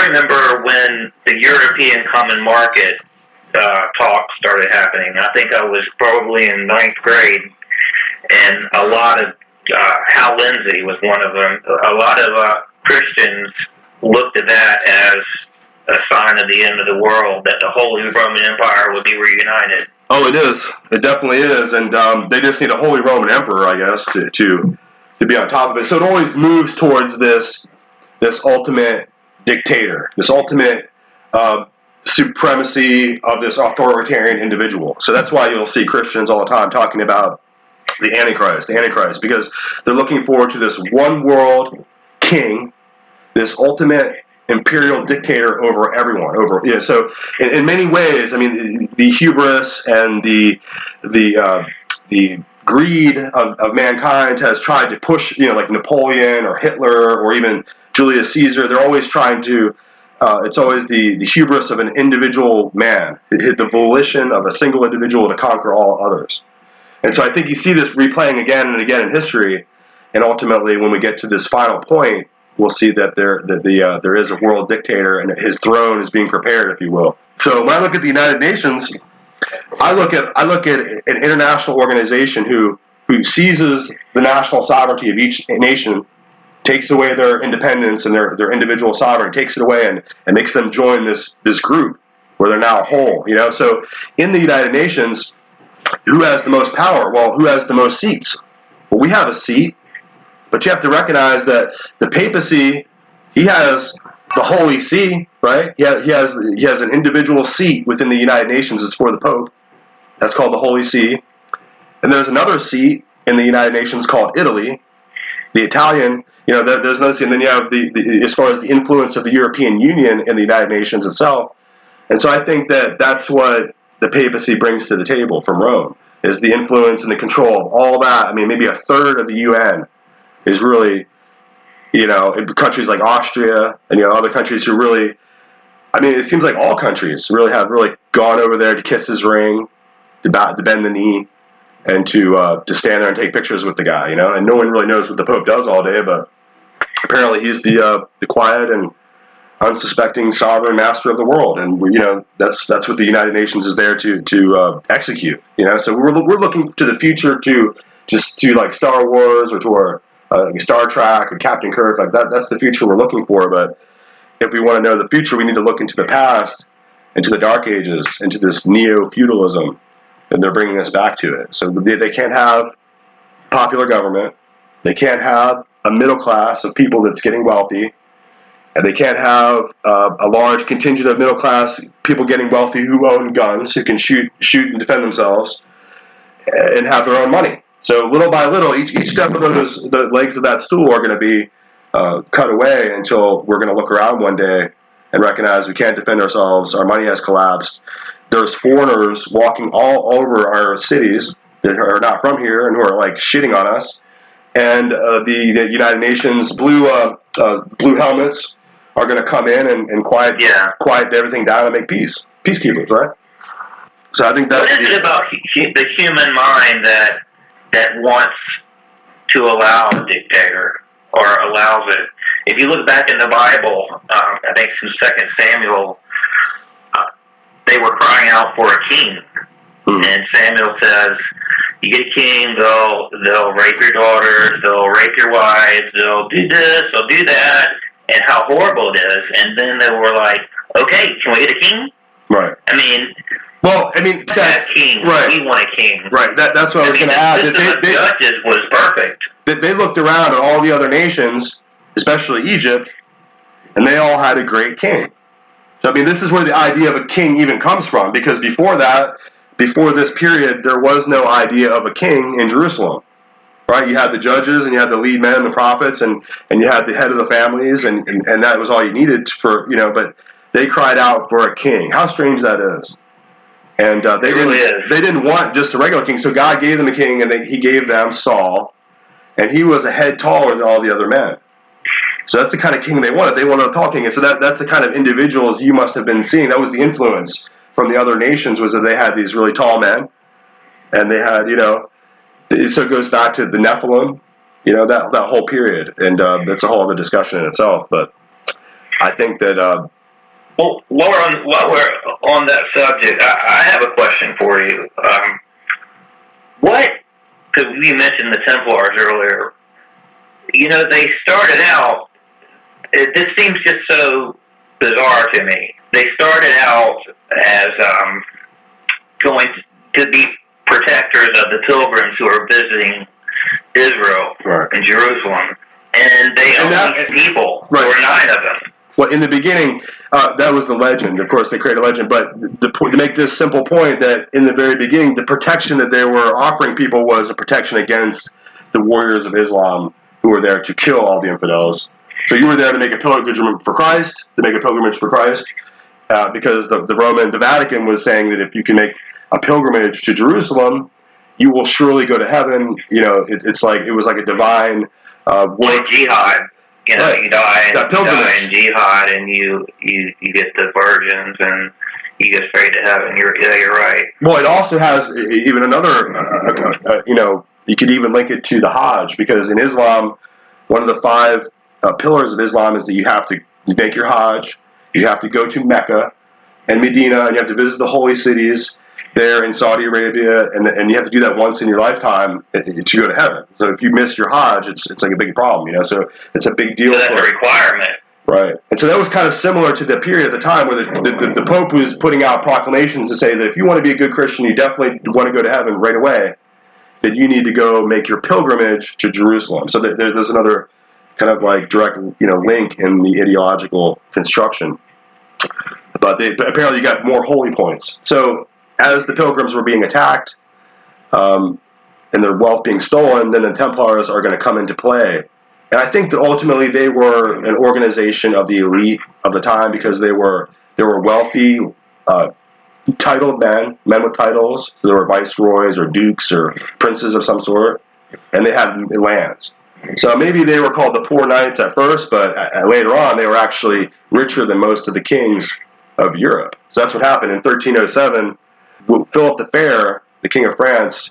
remember when the European Common Market talk started happening. I think I was probably in 9th grade, and a lot of Hal Lindsey was one of them. A lot of Christians looked at that as a sign of the end of the world, that the Holy Roman Empire would be reunited. Oh, it is. It definitely is, and they just need a Holy Roman Emperor, I guess, to be on top of it. So it always moves towards this ultimate dictator, this ultimate supremacy of this authoritarian individual. So that's why you'll see Christians all the time talking about the Antichrist, because they're looking forward to this one world king, this ultimate imperial dictator over everyone. So in many ways, I mean, the hubris and the greed of mankind has tried to push, like Napoleon or Hitler or even Julius Caesar. They're always trying to. It's always the hubris of an individual man, the volition of a single individual to conquer all others. And so I think you see this replaying again and again in history, and ultimately, when we get to this final point, we'll see that there is a world dictator, and his throne is being prepared, if you will. So when I look at the United Nations, I look at an international organization who seizes the national sovereignty of each nation, takes away their independence and their individual sovereignty, takes it away and makes them join this group where they're now whole. So in the United Nations, who has the most power? Well, who has the most seats? Well, we have a seat, but you have to recognize that the papacy, he has the Holy See, right? He has an individual seat within the United Nations. It's for the Pope. That's called the Holy See. And there's another seat in the United Nations called Italy, the Italian. There's another seat, and then you have the as far as the influence of the European Union in the United Nations itself. And so I think that's what the papacy brings to the table from Rome, is the influence and the control of all that. I mean, maybe a third of the UN is really, in countries like Austria and other countries who really, I mean, it seems like all countries really have gone over there to kiss his ring, to bend the knee, and to stand there and take pictures with the guy, And no one really knows what the Pope does all day, but apparently he's the quiet and unsuspecting sovereign master of the world, and that's what the United Nations is there to execute. So we're looking to the future to like Star Wars or to Star Trek or Captain Kirk, like that. That's the future we're looking for. But if we want to know the future, we need to look into the past, into the Dark Ages, into this Neo-Feudalism, and they're bringing us back to it. So they can't have popular government. They can't have a middle class of people that's getting wealthy. And they can't have a large contingent of middle class people getting wealthy who own guns, who can shoot and defend themselves, and have their own money. So little by little, each step of the legs of that stool are going to be cut away until we're going to look around one day and recognize we can't defend ourselves. Our money has collapsed. There's foreigners walking all over our cities that are not from here and who are shitting on us. And the United Nations blue helmets are going to come in and quiet everything down and make peace. Peacekeepers, right? So I think that's... What is it about the human mind that wants to allow a dictator or allows it? If you look back in the Bible, I think from 2 Samuel, they were crying out for a king. And Samuel says, you get a king, they'll rape your daughters, they'll rape your wives, they'll do this, they'll do that, and how horrible it is. And then they were like, okay, can we get a king? Right. That's king. Right. We want a king. Right. That's what I was going to add. The judges was perfect. They looked around at all the other nations, especially Egypt, and they all had a great king. So, this is where the idea of a king even comes from, because before this period, there was no idea of a king in Jerusalem. Right? You had the judges, and you had the lead men, the prophets, and you had the head of the families, and that was all you needed for, but they cried out for a king. How strange that is. And they didn't want just a regular king, so God gave them a king, and he gave them Saul, and he was a head taller than all the other men. So that's the kind of king they wanted. They wanted a tall king, and so that's the kind of individuals you must have been seeing. That was the influence from the other nations, was that they had these really tall men, and they had, so it goes back to the Nephilim, that whole period, and that's a whole other discussion in itself. But I think that... Well, while we're on that subject, I have a question for you. Because you mentioned the Templars earlier, they started out, this seems just so bizarre to me. They started out as going to be protectors of the pilgrims who are visiting Israel and Jerusalem. And they owned people. There were 9 of them. Well, in the beginning, that was the legend. Of course, they created a legend. But to make this simple point, that in the very beginning, the protection that they were offering people was a protection against the warriors of Islam who were there to kill all the infidels. So you were there to make a pilgrimage for Christ, because the Vatican was saying that if you can make a pilgrimage to Jerusalem, you will surely go to heaven. You know, it was like a divine work. Like jihad. You know, Right. you die in jihad, and you get the virgins, and you get straight to heaven. You're right. Well, it also has even another, you could even link it to the Hajj, because in Islam, one of the 5 pillars of Islam is that you have to make your Hajj, you have to go to Mecca and Medina, and you have to visit the holy cities there in Saudi Arabia, and you have to do that once in your lifetime to go to heaven. So if you miss your Hajj, it's like a big problem, you know. So it's a big deal. So that's a requirement. Right. And so that was kind of similar to the period at the time where the Pope was putting out proclamations to say that if you want to be a good Christian, you definitely want to go to heaven right away, that you need to go make your pilgrimage to Jerusalem. So there's another kind of like direct, link in the ideological construction. But apparently you got more holy points. So as the pilgrims were being attacked and their wealth being stolen, then the Templars are going to come into play. And I think that ultimately they were an organization of the elite of the time, because they were wealthy, titled men with titles. So there were viceroys or dukes or princes of some sort, and they had lands. So maybe they were called the poor knights at first, but later on they were actually richer than most of the kings of Europe. So that's what happened in 1307. Philip the Fair, the king of France,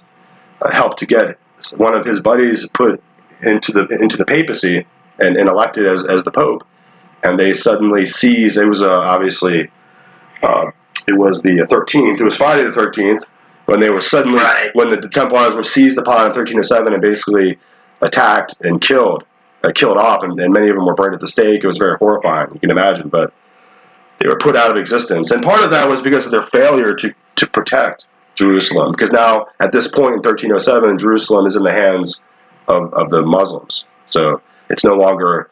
helped to get one of his buddies put into the papacy and elected as the Pope, and they suddenly seized. It was obviously it was the 13th. It was Friday the 13th when they were suddenly when the Templars were seized upon in 1307 and basically attacked and killed off, and many of them were burned at the stake. It was very horrifying, you can imagine, but they were put out of existence. And part of that was because of their failure to protect Jerusalem, because now at this point in 1307, Jerusalem is in the hands of the Muslims. So it's no longer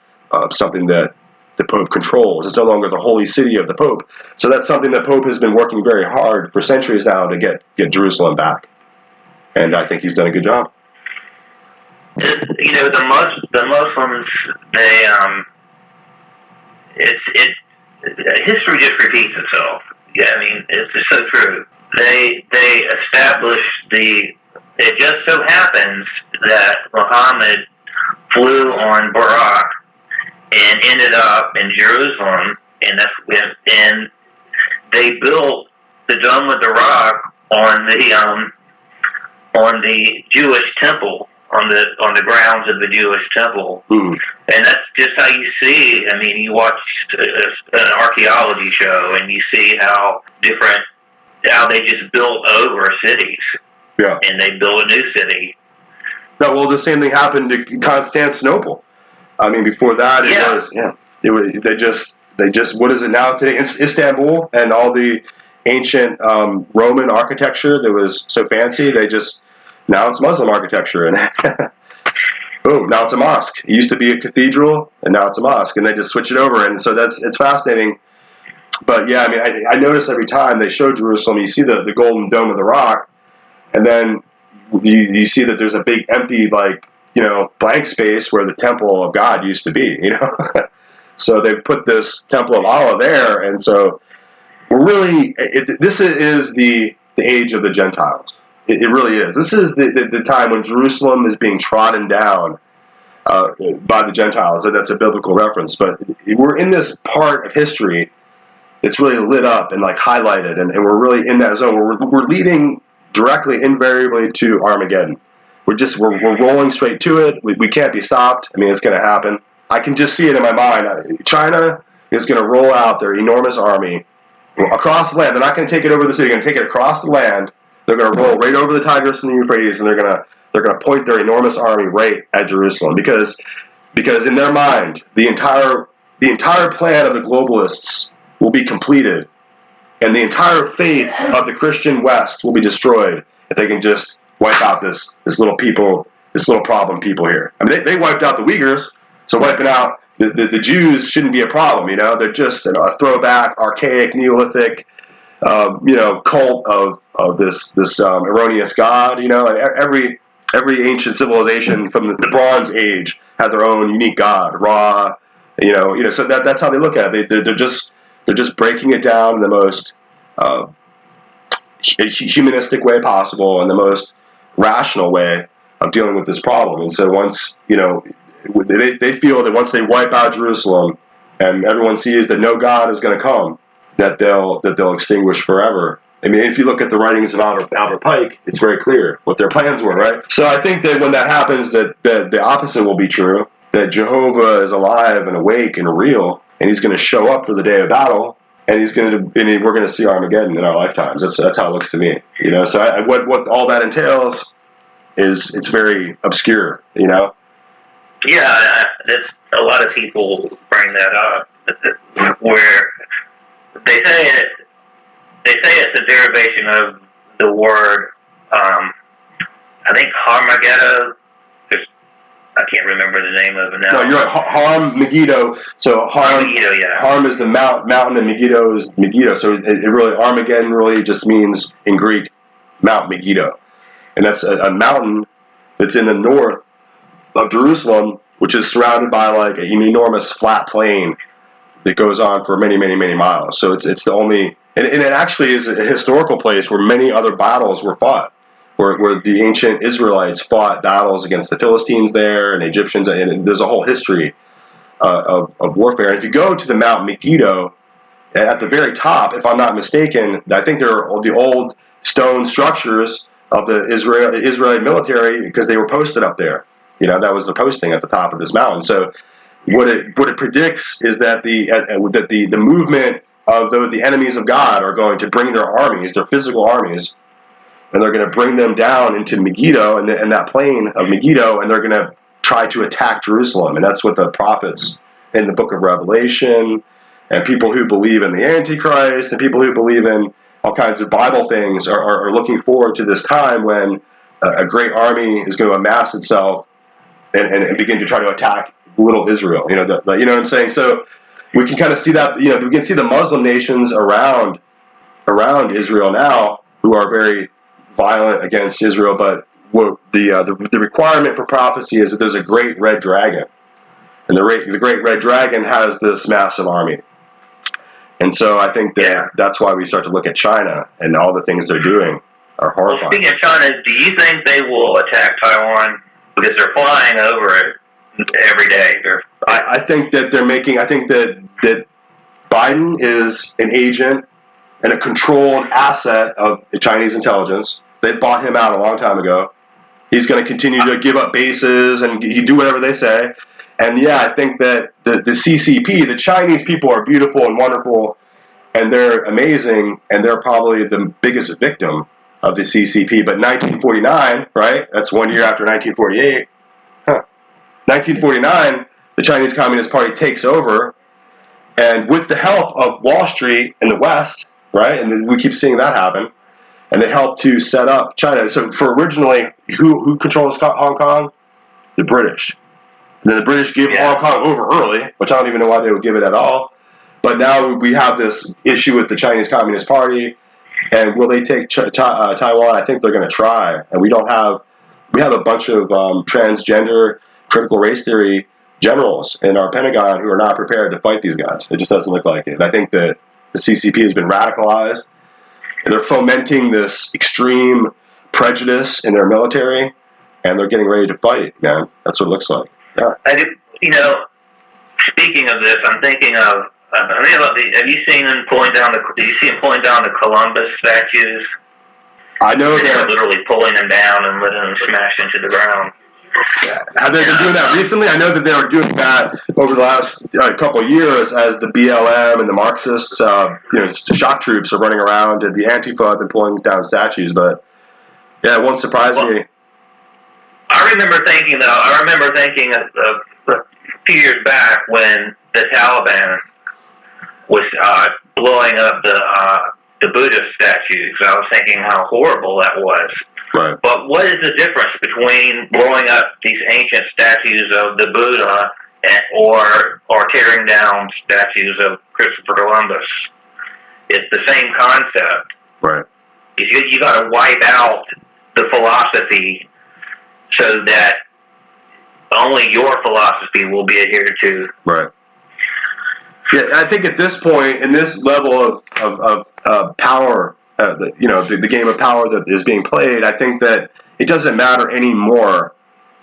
something that the Pope controls. It's no longer the holy city of the Pope. So that's something that Pope has been working very hard for centuries now to get Jerusalem back. And I think he's done a good job. The Muslims, history just repeats itself. Yeah, I mean, it's just so true. They established it just so happens that Muhammad flew on Buraq and ended up in Jerusalem, and they built the Dome of the Rock on the Jewish temple, on the grounds of the Jewish temple. Mm. And that's just how you see. I mean, you watch an archaeology show and you see how they just built over cities. Yeah. And they built a new city. No, well, the same thing happened to Constantinople. I mean, before that, they just what is it now today? Istanbul and all the ancient Roman architecture that was so fancy. Now it's Muslim architecture, and boom, now it's a mosque. It used to be a cathedral, and now it's a mosque, and they just switch it over, and so it's fascinating. But yeah, I mean, I notice every time they show Jerusalem, you see the golden dome of the rock, and then you see that there's a big empty, blank space where the temple of God used to be, So they put this temple of Allah there, and so we're really, this is the age of the Gentiles. It really is. This is the time when Jerusalem is being trodden down by the Gentiles, and that's a biblical reference. But we're in this part of history that's really lit up and highlighted, and we're really in that zone where we're leading directly, invariably to Armageddon. We're rolling straight to it. We can't be stopped. I mean, it's going to happen. I can just see it in my mind. China is going to roll out their enormous army across the land. They're not going to take it over the city. They're going to take it across the land. They're going to roll right over the Tigris and the Euphrates, and they're going to point their enormous army right at Jerusalem, because in their mind the entire plan of the globalists will be completed, and the entire faith of the Christian West will be destroyed if they can just wipe out this little problem people here. I mean, they wiped out the Uyghurs, so wiping out the Jews shouldn't be a problem. They're just a throwback, archaic, Neolithic, cult of this erroneous god. Every ancient civilization from the Bronze Age had their own unique god, Ra. So that's how they look at it. They're just breaking it down in the most humanistic way possible and the most rational way of dealing with this problem. And so once they feel that once they wipe out Jerusalem and everyone sees that no God is going to come, that they'll extinguish forever. I mean, if you look at the writings of Albert Pike, it's very clear what their plans were, right? So I think that when that happens, that the opposite will be true, that Jehovah is alive and awake and real, and he's going to show up for the day of battle, and we're going to see Armageddon in our lifetimes. That's how it looks to me, So what all that entails is it's very obscure, Yeah, a lot of people bring that up, where they say it's a derivation of the word, I think Harmageddon. I can't remember the name of it now. No, you're right. Harm Megiddo. So Megiddo, yeah. Harm is the mountain, and Megiddo is Megiddo. So it really, Armageddon really just means in Greek Mount Megiddo, and that's a mountain that's in the north of Jerusalem, which is surrounded by like an enormous flat plain that goes on for many, many, many miles. So it's the only, and it actually is a historical place where many other battles were fought. Where the ancient Israelites fought battles against the Philistines there and Egyptians, and there's a whole history of warfare. And if you go to the Mount Megiddo, at the very top, if I'm not mistaken, I think there are the old stone structures of the Israeli military because they were posted up there. That was the posting at the top of this mountain. So what it predicts is that the movement of the enemies of God are going to bring their armies, their physical armies, and they're going to bring them down into Megiddo and that plain of Megiddo, and they're going to try to attack Jerusalem. And that's what the prophets in the book of Revelation and people who believe in the Antichrist and people who believe in all kinds of Bible things are looking forward to this time when a great army is going to amass itself and begin to try to attack little Israel. You know what I'm saying? So we can kind of see that. We can see the Muslim nations around Israel now who are very violent against Israel, but what the requirement for prophecy is that there's a great red dragon, and the great red dragon has this massive army, and so I think that's why we start to look at China and all the things they're doing are horrifying. Well, speaking of China, do you think they will attack Taiwan because they're flying over it every day? I think that they're making. I think that Biden is an agent and a controlled asset of the Chinese intelligence. They bought him out a long time ago. He's going to continue to give up bases and do whatever they say. And I think that the CCP, the Chinese people are beautiful and wonderful, and they're amazing, and they're probably the biggest victim of the CCP. But 1949, right? That's 1 year after 1948. 1949, the Chinese Communist Party takes over, and with the help of Wall Street and the West, right? And we keep seeing that happen. And they helped to set up China. So for originally, who controls Hong Kong? The British. And then the British gave Hong Kong over early, which I don't even know why they would give it at all. But now we have this issue with the Chinese Communist Party. And will they take Taiwan? I think they're going to try. And we have a bunch of transgender critical race theory generals in our Pentagon who are not prepared to fight these guys. It just doesn't look like it. And I think that the CCP has been radicalized. They're fomenting this extreme prejudice in their military, and they're getting ready to fight, man. That's what it looks like. Yeah. Speaking of this, I'm thinking of, have you seen them pulling down the Columbus statues? I know they're literally pulling them down and letting them smash into the ground. Have they been doing that recently? I know that they were doing that over the last couple of years as the BLM and the Marxists, shock troops are running around, and the Antifa have been pulling down statues. But it won't surprise me. I remember thinking a few years back when the Taliban was blowing up the Buddha statues. I was thinking how horrible that was. Right. But what is the difference between blowing up these ancient statues of the Buddha or tearing down statues of Christopher Columbus. It's the same concept. Right. You got to wipe out the philosophy so that only your philosophy will be adhered to. Right. Yeah, I think at this point, in this level of power, the game of power that is being played, I think that it doesn't matter anymore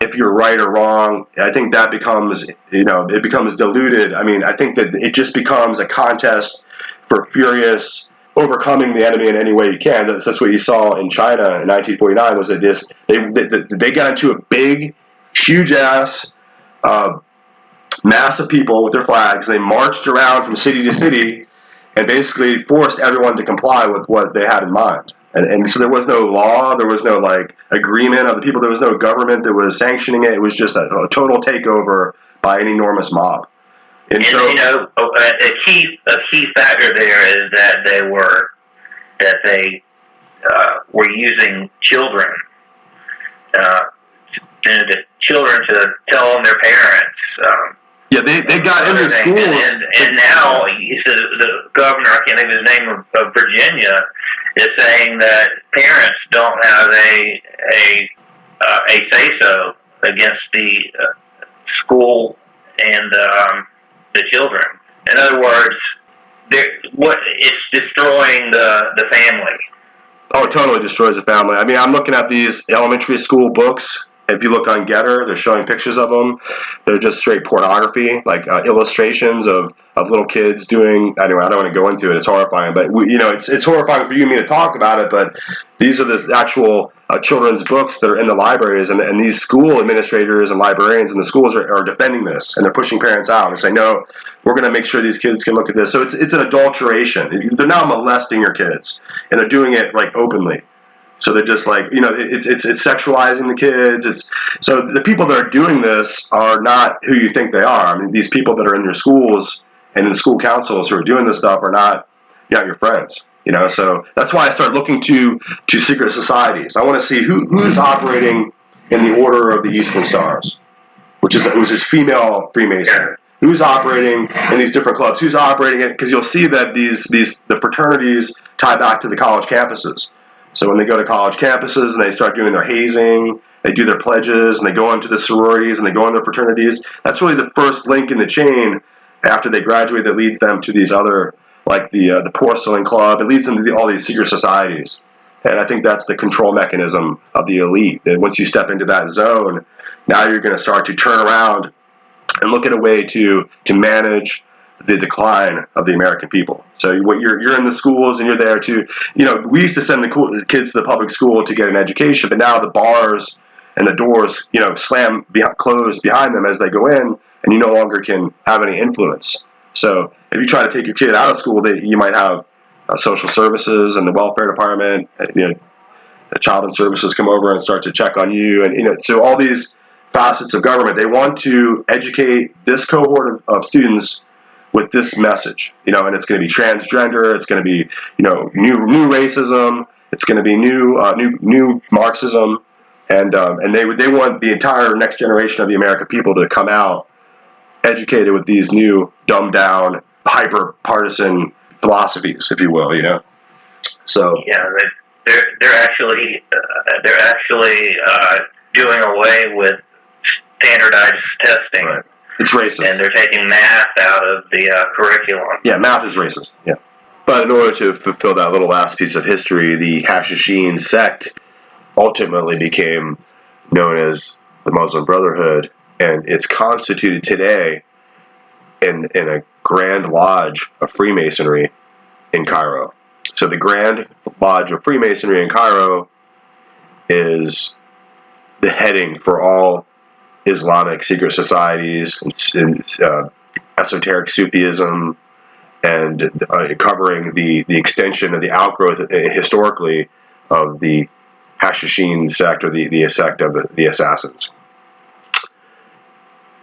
if you're right or wrong. I think that becomes, it becomes diluted. I mean, I think that it just becomes a contest for furious overcoming the enemy in any way you can. That's what you saw in China in 1949. Was that they got into a big, huge ass mass of people with their flags. They marched around from city to city and basically forced everyone to comply with what they had in mind. And so there was no law, there was no agreement of the people, there was no government that was sanctioning it. It was just a total takeover by an enormous mob. And so, a key factor there is that they were using children, the children to tell on their parents. Yeah, they got into schools. And now the governor, I can't think of his name, of Virginia, is saying that parents don't have a say-so against the school and the children. In other words, it's destroying the family. Oh, it totally destroys the family. I mean, I'm looking at these elementary school books. If you look on Getter, they're showing pictures of them. They're just straight pornography, illustrations of little kids doing. Anyway, I don't want to go into it. It's horrifying, but it's horrifying for you and me to talk about it. But these are the actual children's books that are in the libraries, and these school administrators and librarians in the schools are defending this, and they're pushing parents out and saying, no, we're going to make sure these kids can look at this. So it's an adulteration. They're now molesting your kids, and they're doing it openly. So they're just it's sexualizing the kids. So the people that are doing this are not who you think they are. I mean, these people that are in your schools and in the school councils who are doing this stuff are not your friends. So that's why I start looking to secret societies. I want to see who's operating in the Order of the Eastern Stars, which is female Freemasonry. Who's operating in these different clubs? Who's operating it? Because you'll see that the fraternities tie back to the college campuses. So when they go to college campuses and they start doing their hazing, they do their pledges, and they go into the sororities and they go into their fraternities, that's really the first link in the chain after they graduate that leads them to these other, like the porcelain club. It leads them to all these secret societies. And I think that's the control mechanism of the elite. That once you step into that zone, now you're going to start to turn around and look at a way to manage the decline of the American people. So you're in the schools and you're there to, we used to send the kids to the public school to get an education, but now the bars and the doors, close behind them as they go in, and you no longer can have any influence. So if you try to take your kid out of school, you might have social services and the welfare department, the child and services come over and start to check on you, and so all these facets of government, they want to educate this cohort of students with this message, and it's going to be transgender, it's going to be, new racism, it's going to be new Marxism, and they want the entire next generation of the American people to come out educated with these new dumbed down, hyper partisan philosophies, if you will, So yeah, they're actually doing away with standardized testing. Right. It's racist. And they're taking math out of the curriculum. Yeah, math is racist. Yeah. But in order to fulfill that little last piece of history, the Hashisheen sect ultimately became known as the Muslim Brotherhood, and it's constituted today in a Grand Lodge of Freemasonry in Cairo. So the Grand Lodge of Freemasonry in Cairo is the heading for all Islamic secret societies, and esoteric Sufism, and covering the extension of the outgrowth historically of the Hashisheen sect, or the sect of the assassins.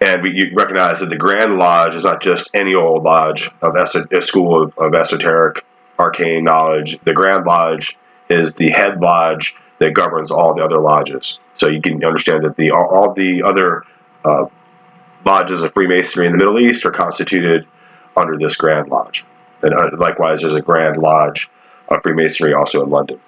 And you recognize that the Grand Lodge is not just any old lodge of a school of esoteric arcane knowledge. The Grand Lodge is the head lodge that governs all the other lodges. So you can understand that all the other lodges of Freemasonry in the Middle East are constituted under this Grand Lodge. And likewise, there's a Grand Lodge of Freemasonry also in London.